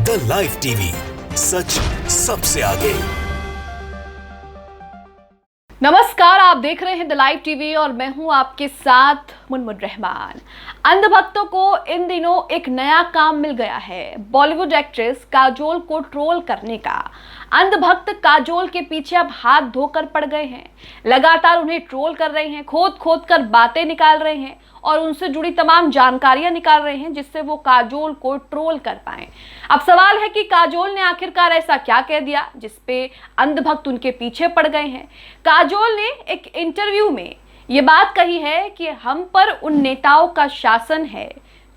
The live TV, सच सबसे आगे। नमस्कार, आप देख रहे हैं द लाइव टीवी और मैं हूं आपके साथ मुनमुन रहमान। अंधभक्तों को इन दिनों एक नया काम मिल गया है, बॉलीवुड एक्ट्रेस काजोल को ट्रोल करने का। अंधभक्त काजोल के पीछे अब हाथ धोकर पड़ गए हैं, लगातार उन्हें ट्रोल कर रहे हैं, खोद खोद कर बातें निकाल रहे हैं और उनसे जुड़ी तमाम जानकारियां निकाल रहे हैं जिससे वो काजोल को ट्रोल कर पाएं। अब सवाल है कि काजोल ने आखिरकार ऐसा क्या कह दिया जिसपे अंधभक्त उनके पीछे पड़ गए हैं। काजोल ने एक इंटरव्यू में ये बात कही है कि हम पर उन नेताओं का शासन है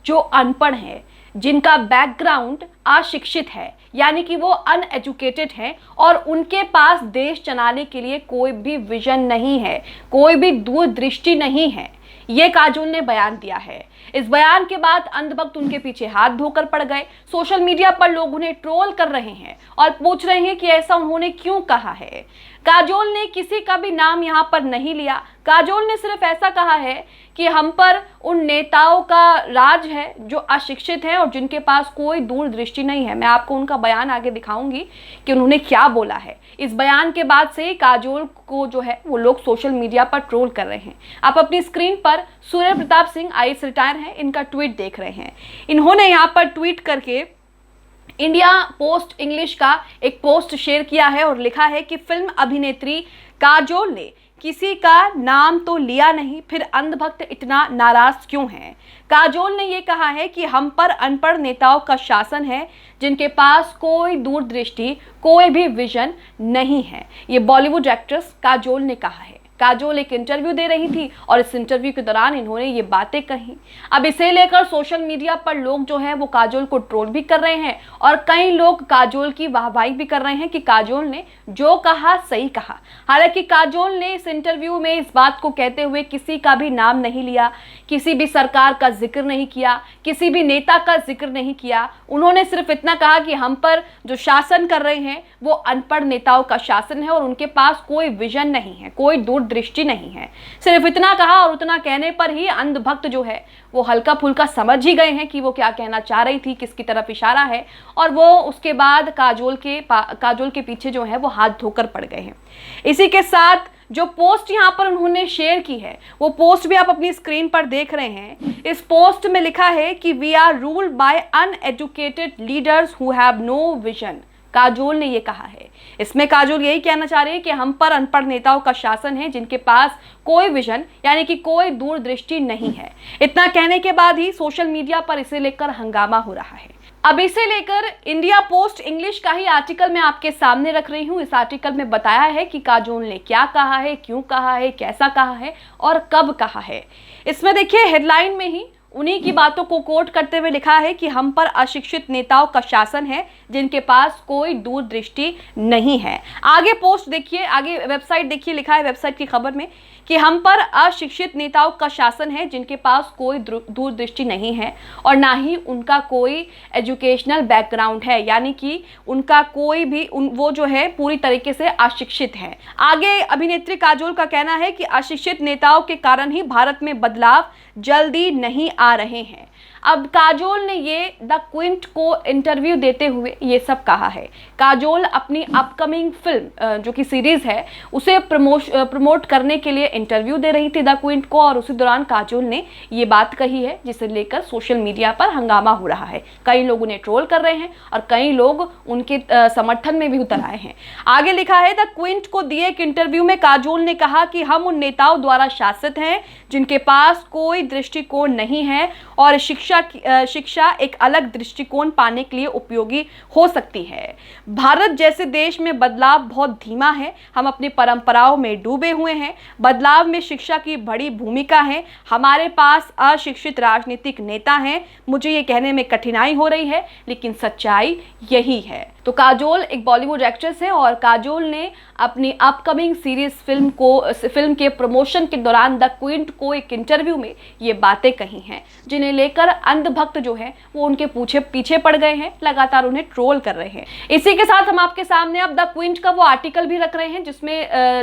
जो अनपढ़ हैं, जिनका बैकग्राउंड अशिक्षित है, यानी कि वो अनएजुकेटेड हैं और उनके पास देश चलाने के लिए कोई भी विजन नहीं है, कोई भी दूरदृष्टि नहीं है। ये काजोल ने बयान दिया है। इस बयान के बाद अंधभक्त उनके पीछे हाथ धोकर पड़ गए। सोशल मीडिया पर लोग उन्हें ट्रोल कर रहे हैं और पूछ रहे हैं कि ऐसा उन्होंने क्यों कहा है। काजोल ने किसी का भी नाम यहाँ पर नहीं लिया। काजोल ने सिर्फ ऐसा कहा है कि हम पर उन नेताओं का राज है जो अशिक्षित हैं और जिनके पास कोई दूरदृष्टि नहीं है। मैं आपको उनका बयान आगे दिखाऊंगी कि उन्होंने क्या बोला है। इस बयान के बाद से काजोल को जो है वो लोग सोशल मीडिया पर ट्रोल कर रहे हैं। आप अपनी स्क्रीन पर सूर्य प्रताप सिंह आईएएस रिटायर हैं, इनका ट्वीट देख रहे हैं। इन्होंने यहाँ पर ट्वीट करके इंडिया पोस्ट इंग्लिश का एक पोस्ट शेयर किया है और लिखा है कि फिल्म अभिनेत्री काजोल ने किसी का नाम तो लिया नहीं, फिर अंधभक्त इतना नाराज क्यों हैं। काजोल ने ये कहा है कि हम पर अनपढ़ नेताओं का शासन है जिनके पास कोई दूरदृष्टि, कोई भी विजन नहीं है। ये बॉलीवुड एक्ट्रेस काजोल ने कहा है। काजोल एक इंटरव्यू दे रही थी और इस इंटरव्यू के दौरान इन्होंने ये बातें कही। अब इसे लेकर सोशल मीडिया पर लोग जो है वो काजोल को ट्रोल भी कर रहे हैं और कई लोग काजोल की वाहवाही भी कर रहे हैं कि काजोल ने जो कहा सही कहा। हालांकि काजोल ने इस इंटरव्यू में इस बात को कहते हुए किसी का भी नाम नहीं लिया, किसी भी सरकार का जिक्र नहीं किया, किसी भी नेता का जिक्र नहीं किया। उन्होंने सिर्फ इतना कहा कि हम पर जो शासन कर रहे हैं वो अनपढ़ नेताओं का शासन है और उनके पास कोई विजन नहीं है, कोई दूरदृष्टि नहीं है। सिर्फ इतना कहा और उतना कहने पर ही अंधभक्त जो है वो हल्का फुल्का समझ ही गए हैं कि वो क्या कहना चाह रही थी, किसकी तरफ इशारा है, और वो उसके बाद काजोल के पीछे जो है वो हाथ धोकर पड़ गए हैं। इसी के साथ जो पोस्ट यहाँ पर उन्होंने शेयर की है वो पोस्ट भी आप अपनी स्क्रीन पर देख रहे हैं। इस पोस्ट में लिखा है कि we are ruled by uneducated leaders who have no vision. Kajol ने ये कहा है। इसमें काजोल यही कहना चाह रही है कि हम पर अनपढ़ नेताओं का शासन है जिनके पास कोई विजन यानी कि कोई दूरदृष्टि नहीं है। इतना कहने के बाद ही सोशल मीडिया पर इसे लेकर हंगामा हो रहा है। अब इसे लेकर इंडिया पोस्ट इंग्लिश का ही आर्टिकल मैं आपके सामने रख रही हूँ। इस आर्टिकल में बताया है कि काजोल ने क्या कहा है, क्यों कहा है, कैसा कहा है और कब कहा है। इसमें देखिए हेडलाइन में ही उन्हीं की बातों को कोट करते हुए लिखा है कि हम पर अशिक्षित नेताओं का शासन है जिनके पास कोई दूरदृष्टि नहीं है। आगे पोस्ट देखिए, आगे वेबसाइट देखिए, लिखा है वेबसाइट की खबर में कि हम पर अशिक्षित नेताओं का शासन है जिनके पास कोई दूरदृष्टि नहीं है और ना ही उनका कोई एजुकेशनल बैकग्राउंड है, यानी कि उनका कोई भी वो जो है पूरी तरीके से अशिक्षित है। आगे अभिनेत्री काजोल का कहना है कि अशिक्षित नेताओं के कारण ही भारत में बदलाव जल्दी नहीं आ रहे हैं। अब काजोल ने ये द क्विंट को इंटरव्यू देते हुए ये सब कहा है। काजोल अपनी अपकमिंग फिल्म जो कि सीरीज है उसे प्रमोट करने के लिए इंटरव्यू दे रही थी द क्विंट को और उसी दौरान काजोल ने ये बात कही है जिसे लेकर सोशल मीडिया पर हंगामा हो रहा है। कई लोग उन्हें ट्रोल कर रहे हैं और कई लोग उनके समर्थन में भी उतर आए हैं। आगे लिखा है द क्विंट को दिए एक इंटरव्यू में काजोल ने कहा कि हम उन नेताओं द्वारा शासित हैं जिनके पास कोई दृष्टिकोण नहीं है और शिक्षा एक अलग दृष्टिकोण पाने के लिए उपयोगी हो सकती है। भारत जैसे देश में बदलाव बहुत धीमा है। हम अपनी परंपराओं में डूबे हुए हैं। बदलाव में शिक्षा की बड़ी भूमिका है। हमारे पास अशिक्षित राजनीतिक नेता हैं। मुझे ये कहने में कठिनाई हो रही है लेकिन सच्चाई यही है। तो काजोल एक बॉलीवुड एक्ट्रेस है और काजोल ने अपनी अपकमिंग सीरीज फिल्म के प्रमोशन के दौरान द क्वीन को एक इंटरव्यू में ये बातें कही हैं, जिन्हें लेकर अंधभक्त जो है वो उनके पीछे पड़ गए हैं, लगातार उन्हें ट्रोल कर रहे हैं। इसी के साथ हम आपके सामने अब द क्वीन का वो आर्टिकल भी रख रहे हैं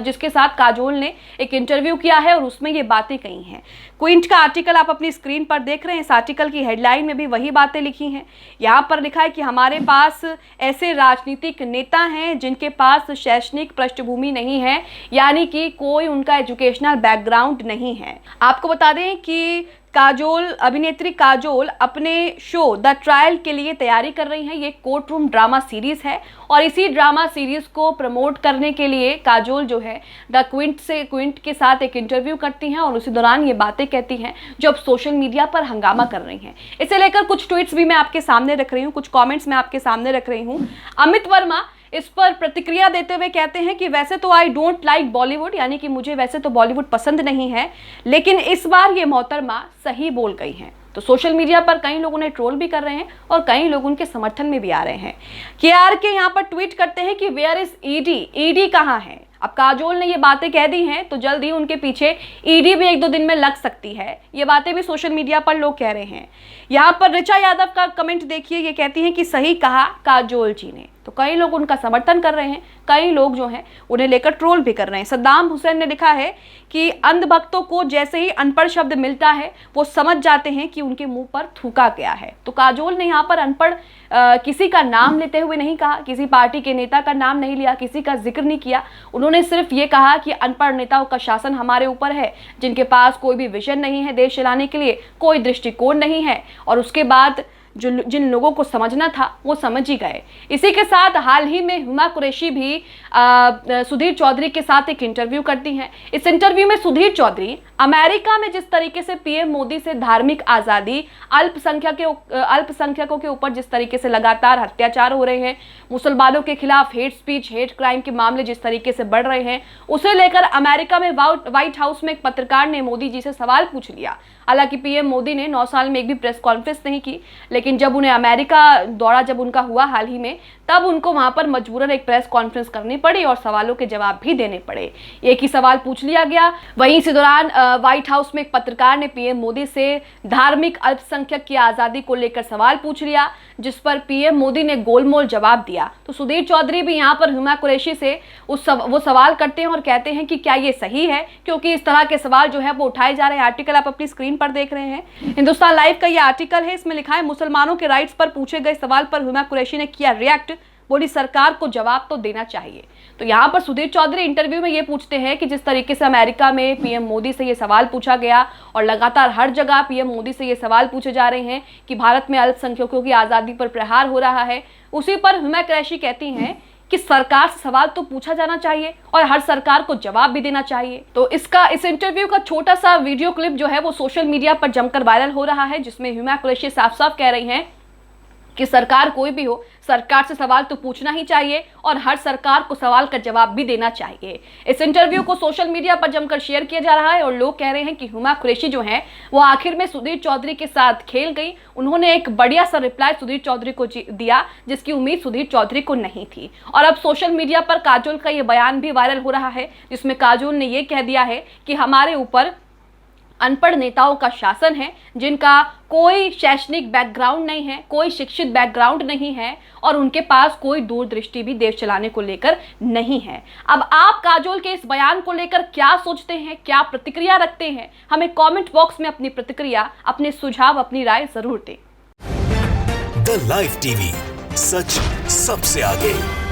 जिसके साथ काजोल ने एक इंटरव्यू किया है और उसमें ये बातें कही हैं। क्वीन का आर्टिकल आप अपनी स्क्रीन पर देख रहे हैं। इस आर्टिकल की हेडलाइन में भी वही बातें लिखी हैं। यहाँ पर लिखा है कि हमारे पास ऐसे राजनीतिक नेता हैं जिनके पास शैक्षणिक पृष्ठभूमि नहीं है, यानी कि कोई उनका एजुकेशनल बैकग्राउंड नहीं है। आपको बता दें कि अभिनेत्री काजोल अपने शो द ट्रायल के लिए तैयारी कर रही हैं। ये कोर्ट रूम ड्रामा सीरीज है और इसी ड्रामा सीरीज को प्रमोट करने के लिए काजोल जो है द क्वीन के साथ एक इंटरव्यू करती हैं और उसी दौरान ये बातें कहती हैं जो अब सोशल मीडिया पर हंगामा कर रही हैं। इसे लेकर कुछ ट्वीट्स भी मैं आपके सामने रख रही हूँ, कुछ कॉमेंट्स मैं आपके सामने रख रही हूँ। अमित वर्मा इस पर प्रतिक्रिया देते हुए कहते हैं कि वैसे तो आई डोंट लाइक बॉलीवुड, यानी कि मुझे वैसे तो बॉलीवुड पसंद नहीं है, लेकिन इस बार ये मोहतरमा सही बोल गई हैं। तो सोशल मीडिया पर कई लोग उन्हें ट्रोल भी कर रहे हैं और कई लोग उनके समर्थन में भी आ रहे हैं। KRK यहाँ पर ट्वीट करते हैं कि वेयर इज ईडी कहाँ है। अब काजोल ने ये बातें कह दी हैं तो जल्द ही उनके पीछे ईडी भी 1-2 दिन में लग सकती है। ये बातें भी सोशल मीडिया पर लोग कह रहे हैं। यहाँ पर ऋचा यादव का कमेंट देखिए, ये कहती हैं कि सही कहा काजोल जी ने। तो कई लोग उनका समर्थन कर रहे हैं, कई लोग जो हैं उन्हें लेकर ट्रोल भी कर रहे हैं। सद्दाम हुसैन ने लिखा है कि अंधभक्तों को जैसे ही अनपढ़ शब्द मिलता है वो समझ जाते हैं कि उनके मुंह पर थूका गया है। तो काजोल ने यहाँ पर अनपढ़ किसी का नाम लेते हुए नहीं कहा, किसी पार्टी के नेता का नाम नहीं लिया, किसी का जिक्र नहीं किया। उन्होंने सिर्फ ये कहा कि अनपढ़ नेताओं का शासन हमारे ऊपर है, जिनके पास कोई भी विजन नहीं है देश चलाने के लिए, कोई दृष्टिकोण नहीं है। और उसके बाद जिन लोगों को समझना था वो समझ ही गए। इसी के साथ हाल ही में हुमा कुरैशी भी सुधीर चौधरी के साथ एक इंटरव्यू करती हैं। इस इंटरव्यू में सुधीर चौधरी अमेरिका में जिस तरीके से पीएम मोदी से धार्मिक आज़ादी, अल्पसंख्यकों के ऊपर जिस तरीके से लगातार अत्याचार हो रहे हैं, मुसलमानों के खिलाफ हेट स्पीच, हेट क्राइम के मामले जिस तरीके से बढ़ रहे हैं, उसे लेकर अमेरिका में व्हाइट हाउस में एक पत्रकार ने मोदी जी से सवाल पूछ लिया। हालांकि पीएम मोदी ने 9 साल में एक भी प्रेस कॉन्फ्रेंस नहीं की, लेकिन जब उन्हें अमेरिका दौरा जब उनका हुआ हाल ही में, तब उनको वहां पर मजबूरन एक प्रेस कॉन्फ्रेंस करनी पड़ी और सवालों के जवाब भी देने पड़े। एक ही सवाल पूछ लिया गया। वहीं इसी दौरान व्हाइट हाउस में एक पत्रकार ने पीएम मोदी से धार्मिक अल्पसंख्यक की आज़ादी को लेकर सवाल पूछ लिया, जिस पर पीएम मोदी ने गोलमोल जवाब दिया। तो सुधीर चौधरी भी यहाँ पर हुमा कुरैशी से वो सवाल करते हैं और कहते हैं कि क्या ये सही है, क्योंकि इस तरह के सवाल जो है वो उठाए जा रहे हैं। आर्टिकल आप अपनी स्क्रीन पर देख रहे हैं, हिंदुस्तान लाइव का ये आर्टिकल है। इसमें लिखा है मुसलमानों के राइट्स पर पूछे गए सवाल पर हुमा कुरैशी ने किया रिएक्ट, बोली सरकार को जवाब तो देना चाहिए। तो यहाँ पर सुधीर चौधरी इंटरव्यू में ये पूछते हैं कि जिस तरीके से अमेरिका में पीएम मोदी से ये सवाल पूछा गया और लगातार हर जगह पीएम मोदी से ये सवाल पूछे जा रहे हैं कि भारत में अल्पसंख्यकों की आज़ादी पर प्रहार हो रहा है, उसी पर हुमा कुरैशी कहती हैं कि सरकार से सवाल तो पूछा जाना चाहिए और हर सरकार को जवाब भी देना चाहिए। तो इस इंटरव्यू का छोटा सा वीडियो क्लिप जो है वो सोशल मीडिया पर जमकर वायरल हो रहा है, जिसमें हुमा कुरैशी साफ साफ कह रही हैं कि सरकार कोई भी हो, सरकार से सवाल तो पूछना ही चाहिए और हर सरकार को सवाल का जवाब भी देना चाहिए। इस इंटरव्यू को सोशल मीडिया पर जमकर शेयर किया जा रहा है और लोग कह रहे हैं कि हुमा कुरैशी जो है वो आखिर में सुधीर चौधरी के साथ खेल गई। उन्होंने एक बढ़िया सा रिप्लाई सुधीर चौधरी को दिया, जिसकी उम्मीद सुधीर चौधरी को नहीं थी। और अब सोशल मीडिया पर काजोल का ये बयान भी वायरल हो रहा है, जिसमें काजोल ने ये कह दिया है कि हमारे ऊपर अनपढ़ नेताओं का शासन है, जिनका कोई शैक्षणिक बैकग्राउंड नहीं है, कोई शिक्षित बैकग्राउंड नहीं है और उनके पास कोई दूरदृष्टि भी देश चलाने को लेकर नहीं है। अब आप काजोल के इस बयान को लेकर क्या सोचते हैं, क्या प्रतिक्रिया रखते हैं? हमें कमेंट बॉक्स में अपनी प्रतिक्रिया, अपने सुझाव, अपनी राय जरूर दें। द लाइव टीवी, सच सबसे आगे।